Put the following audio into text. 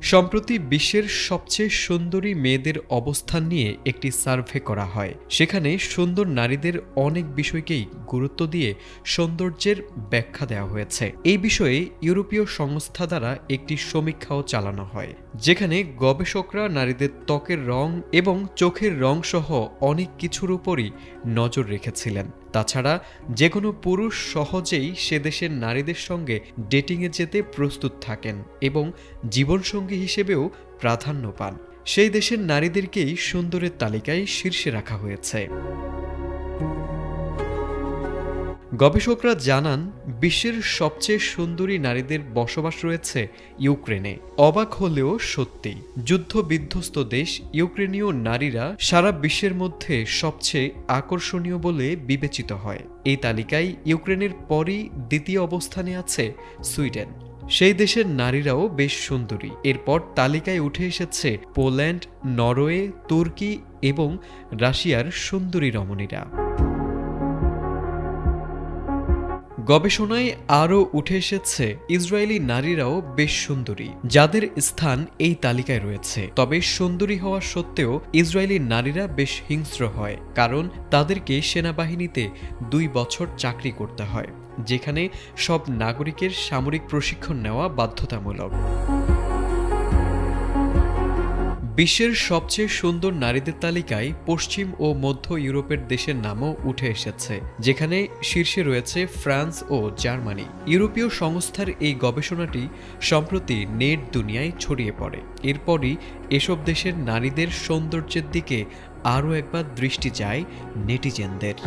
সম্প্রতি বিশ্বের সবচেয়ে সুন্দরী মেয়েদের অবস্থান নিয়ে একটি সার্ভে করা হয়। সেখানে সুন্দর নারীদের অনেক বিষয়কেই গুরুত্ব দিয়ে সৌন্দর্যের ব্যাখ্যা দেওয়া হয়েছে। এই বিষয়ে ইউরোপীয় সংস্থা দ্বারা একটি সমীক্ষাও চালানো হয়, যেখানে গবেষকরা নারীদের ত্বকের রং এবং চোখের রং সহ অনেক কিছুর উপরই নজর রেখেছিলেন। তাছাড়া যে কোনো পুরুষ সহজেই সে দেশের নারীদের সঙ্গে ডেটিংয়ে যেতে প্রস্তুত থাকেন এবং জীবনসঙ্গী হিসেবেও প্রাধান্য পান। সেই দেশের নারীদেরকেই সুন্দরের তালিকায় শীর্ষে রাখা হয়েছে। গবেষকরা জানান, বিশ্বের সবচেয়ে সুন্দরী নারীদের বসবাস রয়েছে ইউক্রেনে। অবাক হলেও সত্যি, যুদ্ধবিধ্বস্ত দেশ ইউক্রেনীয় নারীরা সারা বিশ্বের মধ্যে সবচেয়ে আকর্ষণীয় বলে বিবেচিত হয়। এই তালিকায় ইউক্রেনের পরই দ্বিতীয় অবস্থানে আছে সুইডেন। সেই দেশের নারীরাও বেশ সুন্দরী। এরপর তালিকায় উঠে এসেছে পোল্যান্ড, নরওয়ে, তুর্কি এবং রাশিয়ার সুন্দরী রমণীরা। গবেষণায় আরও উঠে এসেছে ইসরায়েলি নারীরাও বেশ সুন্দরী, যাদের স্থান এই তালিকায় রয়েছে। তবে সুন্দরী হওয়া সত্ত্বেও ইসরায়েলি নারীরা বেশ হিংস্র হয়, কারণ তাদেরকে সেনাবাহিনীতে 2 বছর চাকরি করতে হয়, যেখানে সব নাগরিকের সামরিক প্রশিক্ষণ নেওয়া বাধ্যতামূলক। বিশ্বের সবচেয়ে সুন্দর নারীদের তালিকায় পশ্চিম ও মধ্য ইউরোপের দেশের নামও উঠে এসেছে, যেখানে শীর্ষে রয়েছে ফ্রান্স ও জার্মানি। ইউরোপীয় সংস্থার এই গবেষণাটি সম্প্রতি নেট দুনিয়ায় ছড়িয়ে পড়ে। এরপরই এসব দেশের নারীদের সৌন্দর্যের দিকে আরও একবার দৃষ্টি যায় নেটিজেনদের।